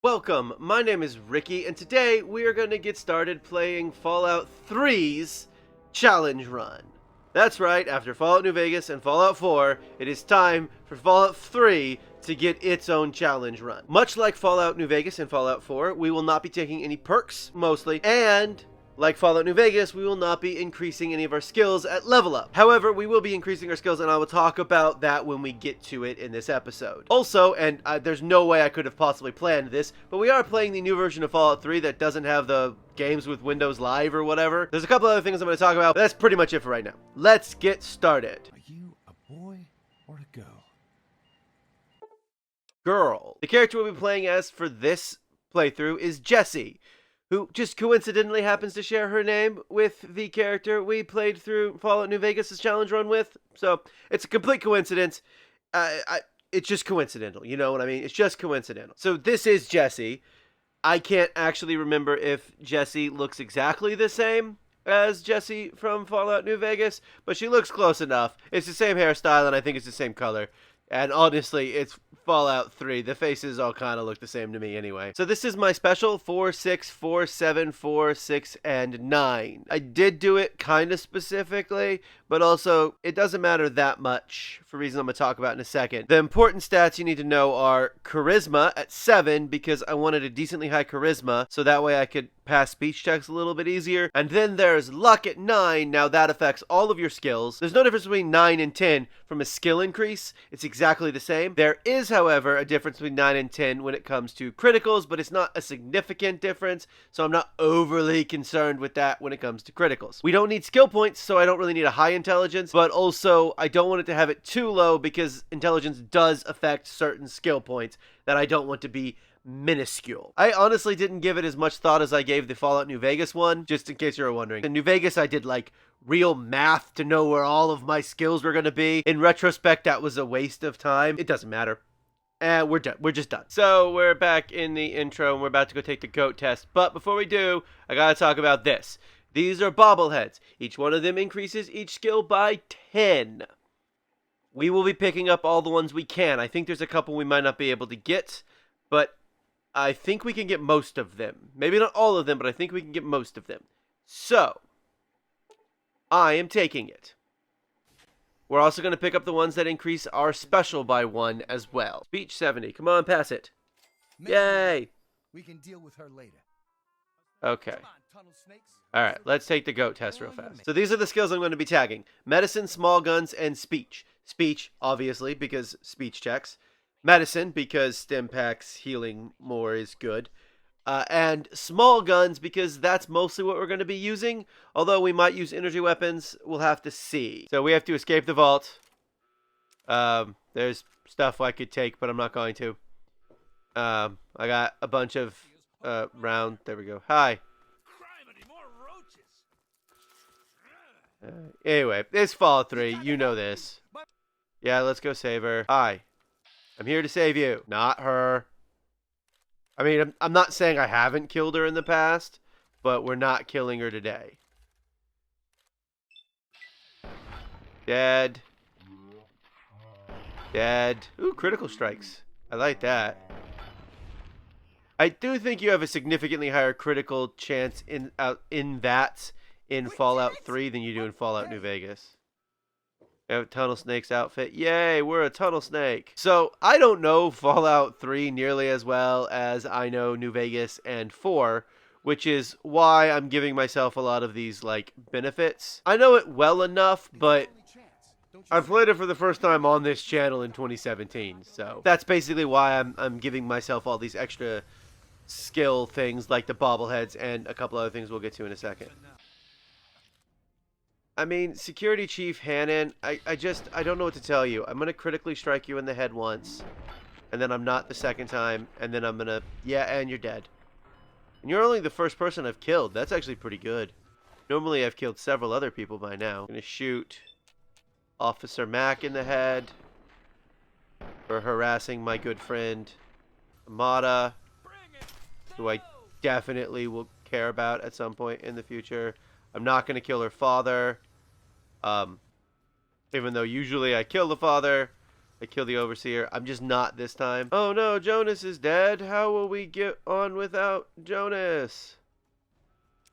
Welcome, my name is Ricky, and today we are going to get started playing Fallout 3's Challenge Run. That's right, after Fallout New Vegas and Fallout 4, it is time for Fallout 3 to get its own challenge run. Much like Fallout New Vegas and Fallout 4, we will not be taking any perks, mostly, and like Fallout New Vegas, we will not be increasing any of our skills at level up. However, we will be increasing our skills, and I will talk about that when we get to it in this episode. Also, and there's no way I could have possibly planned this, but we are playing the new version of Fallout 3 that doesn't have the games with Windows Live or whatever. There's a couple other things I'm going to talk about, but that's pretty much it for right now. Let's get started. Are you a boy or a girl? Girl. The character we'll be playing as for this playthrough is Jessie, who just coincidentally happens to share her name with the character we played through Fallout New Vegas' challenge run with. So it's a complete coincidence. It's just coincidental, you know what I mean? It's just coincidental. So this is Jessie. I can't actually remember if Jessie looks exactly the same as Jessie from Fallout New Vegas, but she looks close enough. It's the same hairstyle, and I think it's the same color. And honestly, it's Fallout 3. The faces all kind of look the same to me anyway. So this is my special 4, 6, 4, 7, 4, 6, and 9. I did do it kind of specifically, but also it doesn't matter that much for reasons I'm going to talk about in a second. The important stats you need to know are Charisma at 7 because I wanted a decently high Charisma so that way I could pass speech checks a little bit easier. And then there's Luck at 9. Now that affects all of your skills. There's no difference between 9 and 10 from a skill increase. It's exactly the same. There is, however, a difference between 9 and 10 when it comes to criticals, but it's not a significant difference, so I'm not overly concerned with that when it comes to criticals. We don't need skill points, so I don't really need a high intelligence, but also I don't want it to have it too low because intelligence does affect certain skill points that I don't want to be minuscule. I honestly didn't give it as much thought as I gave the Fallout New Vegas one, just in case you were wondering. In New Vegas, I did like real math to know where all of my skills were going to be. In retrospect, that was a waste of time. It doesn't matter. And we're done. We're just done. So we're back in the intro and we're about to go take the goat test. But before we do, I gotta talk about this. These are bobbleheads. Each one of them increases each skill by 10. We will be picking up all the ones we can. I think there's a couple we might not be able to get, but I think we can get most of them. Maybe not all of them, but I think we can get most of them. So, I am taking it. We're also going to pick up the ones that increase our special by 1 as well. Speech 70. Come on, pass it. Yay! We can deal with her later. Okay. Come on, tunnel snakes. Alright, let's take the goat test real fast. So these are the skills I'm going to be tagging. Medicine, small guns, and speech. Speech, obviously, because speech checks. Medicine, because stim packs healing more is good. And small guns, because that's mostly what we're going to be using. Although we might use energy weapons, we'll have to see. So we have to escape the vault. There's stuff I could take, but I'm not going to. I got a bunch of round. There we go. Hi. Anyway, it's Fallout 3. You know this. Yeah, let's go save her. Hi. I'm here to save you. Not her. I mean, I'm not saying I haven't killed her in the past, but we're not killing her today. Dead. Dead. Ooh, critical strikes. I like that. I do think you have a significantly higher critical chance in Fallout 3 than you do in Fallout New Vegas. I have a Tunnel Snake's outfit. Yay, we're a Tunnel Snake. So, I don't know Fallout 3 nearly as well as I know New Vegas and 4, which is why I'm giving myself a lot of these, like, benefits. I know it well enough, but I've played it for the first time on this channel in 2017, so that's basically why I'm giving myself all these extra skill things, like the bobbleheads and a couple other things we'll get to in a second. I mean, Security Chief Hannon, I don't know what to tell you. I'm going to critically strike you in the head once, and then I'm not the second time, and then I'm going to, yeah, and you're dead. And you're only the first person I've killed. That's actually pretty good. Normally I've killed several other people by now. I'm going to shoot Officer Mack in the head for harassing my good friend Amada, who I definitely will care about at some point in the future. I'm not going to kill her father. Even though usually I kill the father. I kill the Overseer. I'm just not this time. Oh no, Jonas is dead. How will we get on without Jonas?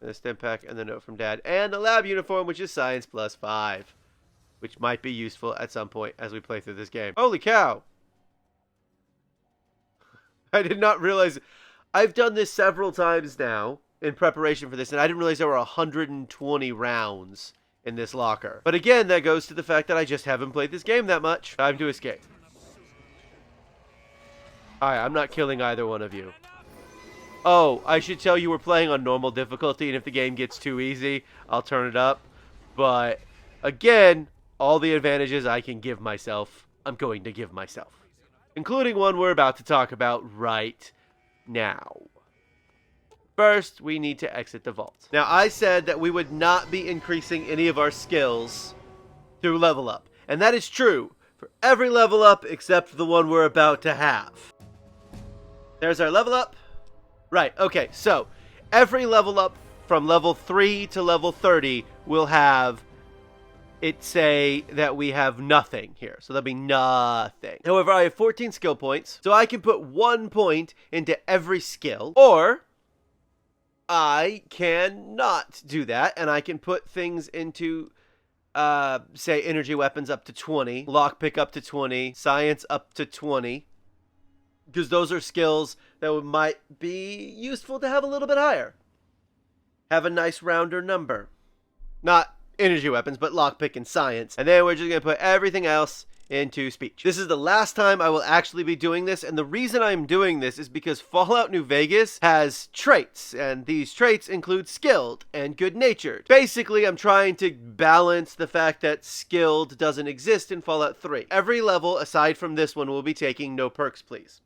And a stim pack and the note from Dad. And the lab uniform, which is Science +5. Which might be useful at some point as we play through this game. Holy cow! I did not realize... I've done this several times now in preparation for this, and I didn't realize there were 120 rounds in this locker. But again, that goes to the fact that I just haven't played this game that much. Time to escape. Alright, I'm not killing either one of you. Oh, I should tell you we're playing on normal difficulty, and if the game gets too easy, I'll turn it up. But, again, all the advantages I can give myself, I'm going to give myself. Including one we're about to talk about right now. First, we need to exit the vault. Now, I said that we would not be increasing any of our skills through level up. And that is true for every level up except the one we're about to have. There's our level up. Right, okay, so every level up from level 3 to level 30 will have it say that we have nothing here. So there'll be nothing. However, I have 14 skill points, so I can put 1 point into every skill, or I can not do that, and I can put things into, say, energy weapons up to 20, lockpick up to 20, science up to 20, because those are skills that might be useful to have a little bit higher. Have a nice rounder number. Not energy weapons, but lockpick and science. And then we're just going to put everything else into speech. This is the last time I will actually be doing this, and the reason I'm doing this is because Fallout New Vegas has traits, and these traits include skilled and good-natured. Basically, I'm trying to balance the fact that skilled doesn't exist in Fallout 3. Every level, aside from this one, will be taking no perks, please.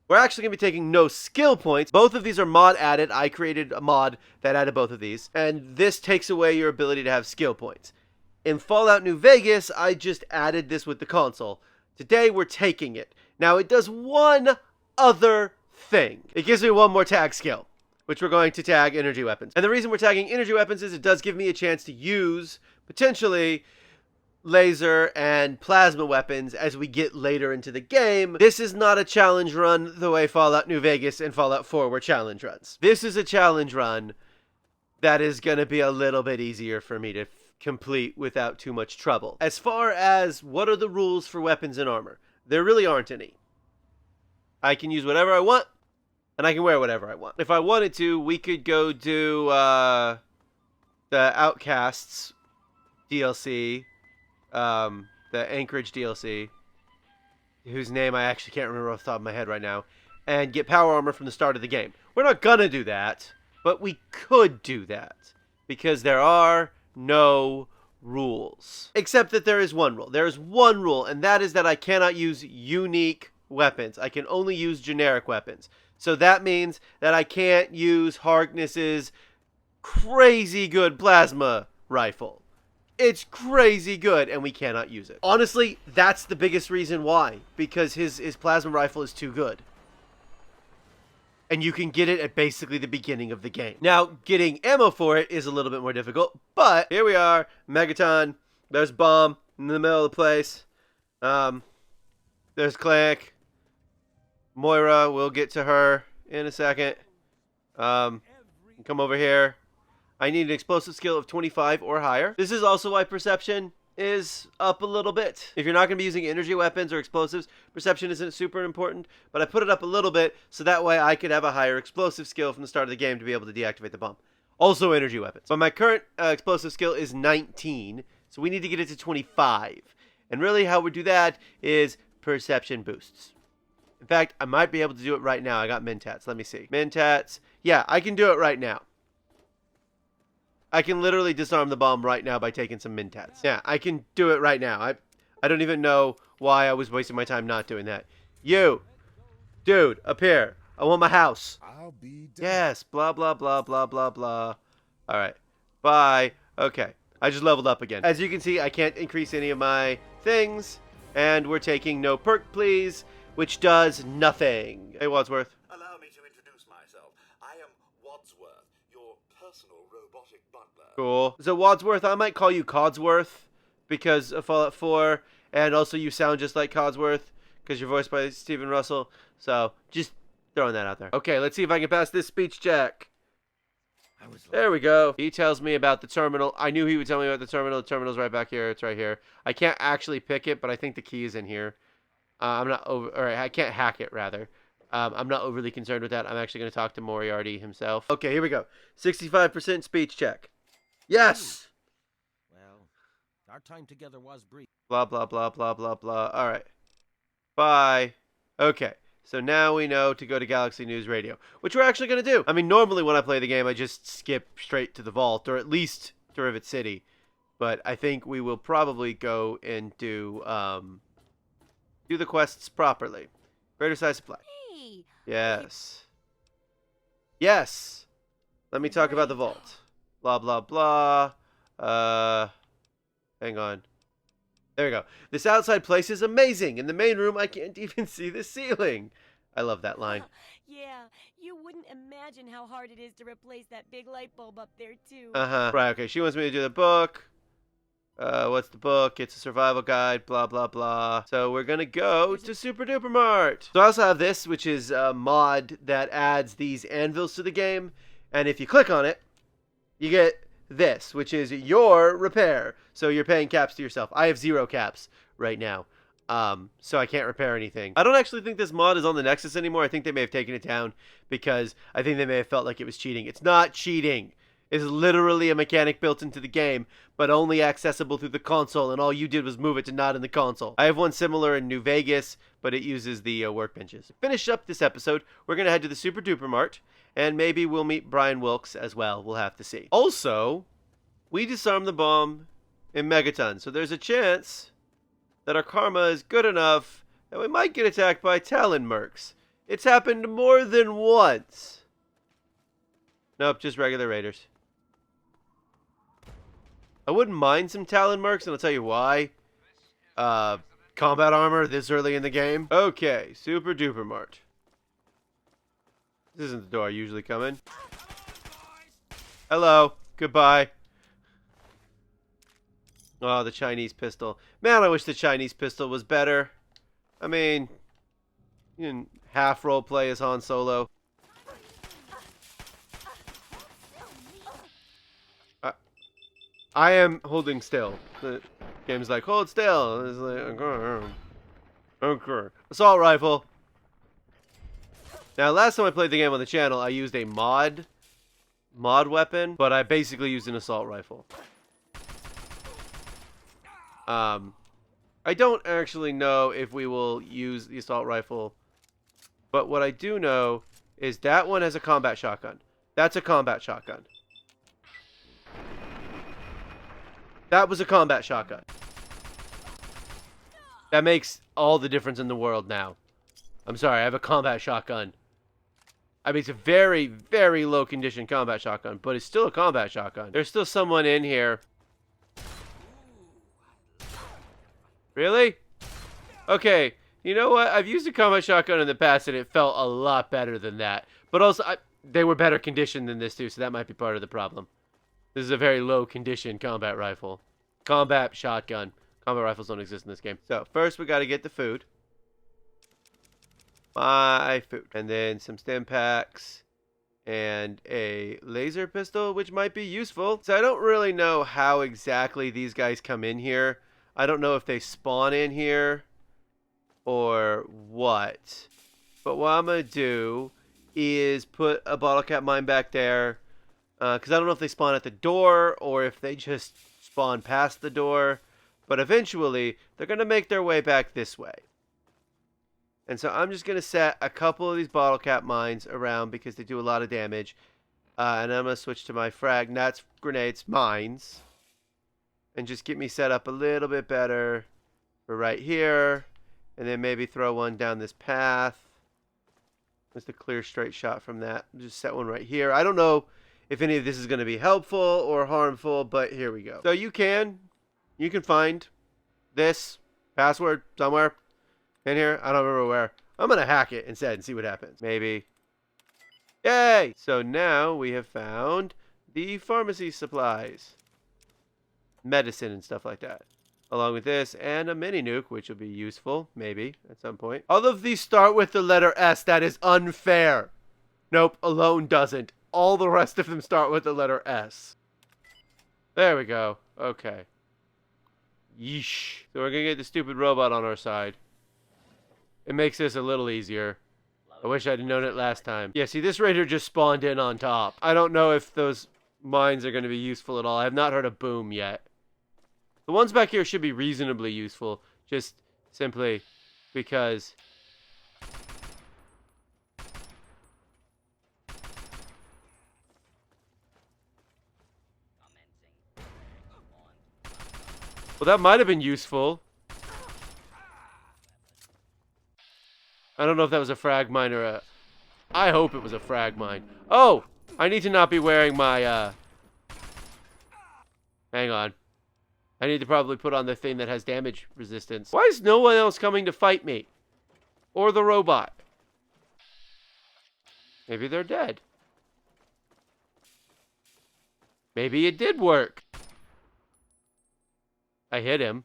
We're actually going to be taking no skill points. Both of these are mod added. I created a mod that added both of these, and this takes away your ability to have skill points. In Fallout New Vegas, I just added this with the console. Today, we're taking it. Now, it does one other thing. It gives me one more tag skill, which we're going to tag energy weapons. And the reason we're tagging energy weapons is it does give me a chance to use, potentially, laser and plasma weapons as we get later into the game. This is not a challenge run the way Fallout New Vegas and Fallout 4 were challenge runs. This is a challenge run that is going to be a little bit easier for me to complete without too much trouble. As far as what are the rules for weapons and armor, there really aren't any. I can use whatever I want, and I can wear whatever I want. If I wanted to, we could go do the Outcasts DLC, the Anchorage DLC, whose name I actually can't remember off the top of my head right now, and get power armor from the start of the game. We're not gonna do that, but we could do that, because there are no rules. Except that there is one rule. There is one rule, and that is that I cannot use unique weapons. I can only use generic weapons. So that means that I can't use Harkness's crazy good plasma rifle. It's crazy good, and we cannot use it. Honestly, that's the biggest reason why. Because his plasma rifle is too good. And you can get it at basically the beginning of the game. Now, getting ammo for it is a little bit more difficult, but here we are, Megaton. There's Bomb in the middle of the place. There's Clank. Moira, we'll get to her in a second. Come over here. I need an explosive skill of 25 or higher. This is also why perception is up a little bit. If you're not going to be using energy weapons or explosives, perception isn't super important, but I put it up a little bit so that way I could have a higher explosive skill from the start of the game to be able to deactivate the bomb. Also energy weapons. But my current explosive skill is 19, so we need to get it to 25. And really how we do that is perception boosts. In fact, I might be able to do it right now. I got Mentats. Let me see. Mentats. Yeah, I can do it right now. I can literally disarm the bomb right now by taking some Mentats. Yeah, I can do it right now. I don't even know why I was wasting my time not doing that. You, dude, up here. I want my house. I'll be dead. Yes, blah, blah, blah, blah, blah, blah. All right, bye. Okay, I just leveled up again. As you can see, I can't increase any of my things, and we're taking no perk, please, which does nothing. Hey, Wadsworth. Allow me to introduce myself. I am Wadsworth, your personal robotic butler. Cool. So Wadsworth, I might call you Codsworth because of Fallout 4, And also, you sound just like Codsworth because you're voiced by Stephen Russell. So, just throwing that out there. Okay, let's see if I can pass this speech check. There we go. He tells me about the terminal. I knew he would tell me about the terminal. The terminal's right back here. It's right here. I can't actually pick it, but I think the key is in here. I'm not I can't hack it, rather. I'm not overly concerned with that. I'm actually going to talk to Moriarty himself. Okay, here we go. 65% speech check. Yes! Well, our time together was brief. Blah, blah, blah, blah, blah, blah. All right. Bye. Okay. So now we know to go to Galaxy News Radio, which we're actually going to do. I mean, normally when I play the game, I just skip straight to the vault, or at least to Rivet City. But I think we will probably go and do the quests properly. Greater size supply. Hey. Yes. Yes. Let me talk about the vault. Blah, blah, blah. Hang on. There we go. This outside place is amazing. In the main room, I can't even see the ceiling. I love that line. Yeah, you wouldn't imagine how hard it is to replace that big light bulb up there, too. Uh-huh. Right, okay. She wants me to do the book. What's the book? It's a survival guide, blah, blah, blah. So we're going to go to Super Duper Mart. So I also have this, which is a mod that adds these anvils to the game. And if you click on it, you get this, which is your repair. So you're paying caps to yourself. I have 0 caps right now. So I can't repair anything. I don't actually think this mod is on the Nexus anymore. I think they may have taken it down because I think they may have felt like it was cheating. It's not cheating. It's literally a mechanic built into the game, but only accessible through the console, and all you did was move it to not in the console. I have one similar in New Vegas, but it uses the workbenches. To finish up this episode, we're going to head to the Super Duper Mart, and maybe we'll meet Brian Wilkes as well. We'll have to see. Also, we disarmed the bomb in Megaton, so there's a chance that our karma is good enough that we might get attacked by Talon Mercs. It's happened more than once. Nope, just regular raiders. I wouldn't mind some Talon Mercs, and I'll tell you why. Combat armor this early in the game. Okay, Super Duper Mart. This isn't the door I usually come in. Hello. Goodbye. Oh, the Chinese pistol. Man, I wish the Chinese pistol was better. I mean, you can half roleplay as Han Solo. I am holding still. The game's like, hold still. It's like, okay. Assault rifle. Now, last time I played the game on the channel, I used a mod weapon, but I basically used an assault rifle. I don't actually know if we will use the assault rifle, but what I do know is that one has a combat shotgun. That's a combat shotgun. That was a combat shotgun. That makes all the difference in the world now. I'm sorry, I have a combat shotgun. I mean, it's a very, very low condition combat shotgun, but it's still a combat shotgun. There's still someone in here. Really? Okay, you know what? I've used a combat shotgun in the past and it felt a lot better than that. But also, they were better conditioned than this too, so that might be part of the problem. This is a very low condition combat rifle. Combat shotgun. Combat rifles don't exist in this game. So, first we gotta get the food. My food. And then some stim packs. And a laser pistol, which might be useful. So I don't really know how exactly these guys come in here. I don't know if they spawn in here or what. But what I'm going to do is put a bottle cap mine back there. Because I don't know if they spawn at the door or if they just spawn past the door. But eventually, they're going to make their way back this way. And so I'm just going to set a couple of these bottle cap mines around because they do a lot of damage. And I'm going to switch to my frag, not grenades, mines. And just get me set up a little bit better for right here. And then maybe throw one down this path. Just a clear straight shot from that. Just set one right here. I don't know if any of this is going to be helpful or harmful, but here we go. So you can find this password somewhere in here. I don't remember where. I'm going to hack it instead and see what happens. Maybe. Yay! So now we have found the pharmacy supplies. Medicine and stuff like that. along with this and a mini nuke, which will be useful, maybe, at some point. All of these start with the letter S. That is unfair. Nope, alone doesn't. All the rest of them start with the letter S. There we go. Okay. Yeesh. So we're gonna get the stupid robot on our side. It makes this a little easier. I wish I'd known it last time. Yeah, see, this raider just spawned in on top. I don't know if those mines are going to be useful at all. I have not heard a boom yet. The ones back here should be reasonably useful, just simply because... Well, that might have been useful. I don't know if that was a frag mine or a... I hope it was a frag mine. Oh! I need to not be wearing my, Hang on. I need to probably put on the thing that has damage resistance. Why is no one else coming to fight me? Or the robot? Maybe they're dead. Maybe it did work. I hit him.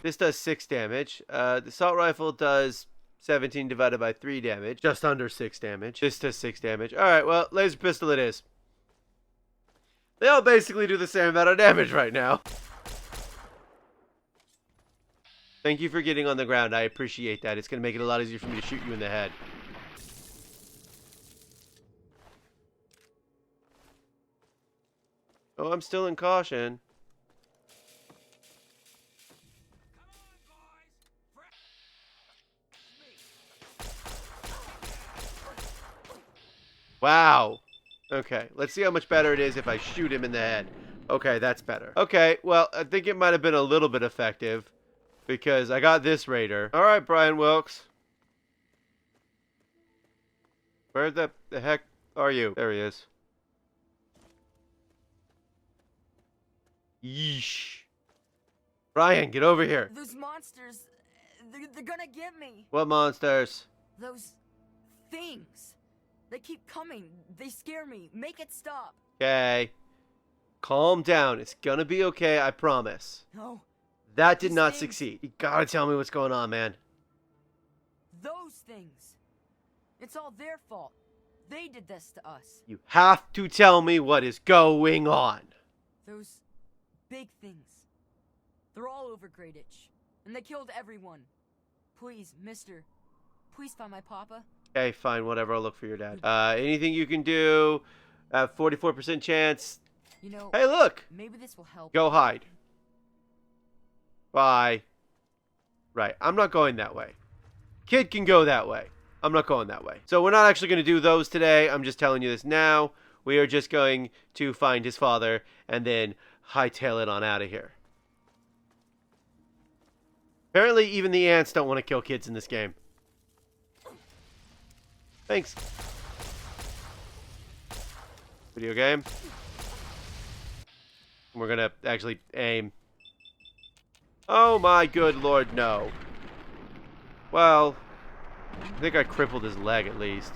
This does 6 damage. The assault rifle does 17 divided by 3 damage. Just under 6 damage. This does 6 damage. Alright, well, laser pistol it is. They all basically do the same amount of damage right now. Thank you for getting on the ground. I appreciate that. It's going to make it a lot easier for me to shoot you in the head. Oh, I'm still in caution. Wow. Okay, let's see how much better it is if I shoot him in the head. Okay, that's better. Okay, well, I think it might have been a little bit effective because I got this raider. All right, Brian Wilkes. Where the heck are you? There he is. Yeesh. Brian, get over here. Those monsters, they're gonna get me. What monsters? Those things. They keep coming. They scare me. Make it stop. Okay. Calm down. It's gonna be okay, I promise. No. That did These not things- succeed. You gotta tell me what's going on, man. Those things. It's all their fault. They did this to us. You have to tell me what is going on. Those big things. They're all over Greatitch. And they killed everyone. Please, mister. Please find my papa. Okay, fine, whatever. I'll look for your dad. Anything you can do? 44% chance. You know, Hey, look! maybe this will help. Go hide. Bye. Right, I'm not going that way. Kid can go that way. I'm not going that way. So we're not actually going to do those today. I'm just telling you this now. We are just going to find his father and then hightail it on out of here. Apparently, even the ants don't want to kill kids in this game. Thanks. Video game. We're gonna actually aim. Oh my good lord, no. Well, I think I crippled his leg at least.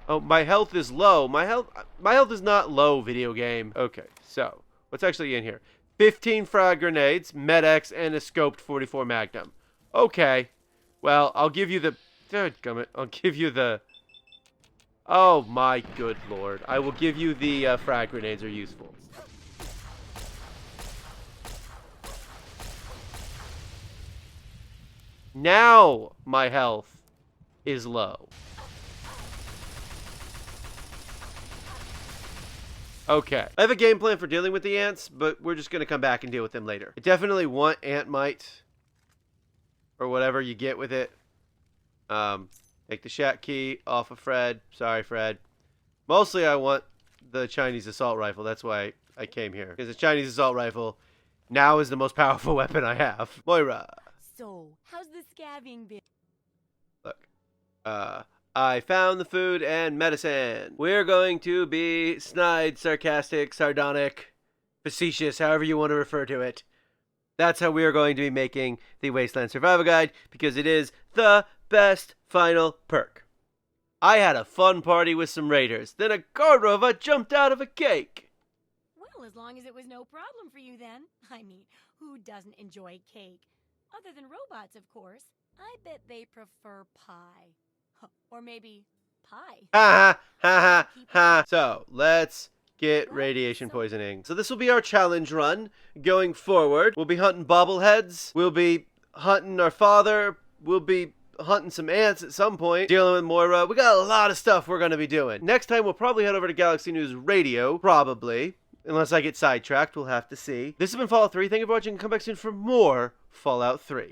Oh, my health is low. My health is not low, video game. Okay, so what's actually in here? 15 frag grenades, med-X, and a scoped 44 Magnum. Okay. Well, I'll give you the... Dadgummit. I'll give you the... Oh, my good lord. I will give you the frag grenades are useful. Now, my health is low. Okay. I have a game plan for dealing with the ants, but we're just going to come back and deal with them later. I definitely want ant mite. Or whatever you get with it. Take the shat key off of Fred. Sorry, Fred. Mostly I want the Chinese assault rifle. That's why I came here. Because the Chinese assault rifle now is the most powerful weapon I have. Moira. So, how's the scabbing been? Look. I found the food and medicine. We're going to be snide, sarcastic, sardonic, facetious, however you want to refer to it. That's how we are going to be making the Wasteland Survival Guide, because it is the best final perk. I had a fun party with some raiders. Then a Gardrova jumped out of a cake. Well, as long as it was no problem for you then. I mean, who doesn't enjoy cake? Other than robots, of course. I bet they prefer pie. Or maybe pie. Ha ha ha ha. So, let's get radiation poisoning. So this will be our challenge run going forward. We'll be hunting bobbleheads. We'll be hunting our father. We'll be hunting some ants at some point. Dealing with Moira. We got a lot of stuff we're going to be doing. Next time, we'll probably head over to Galaxy News Radio. Probably. Unless I get sidetracked, we'll have to see. This has been Fallout 3. Thank you for watching, and come back soon for more Fallout 3.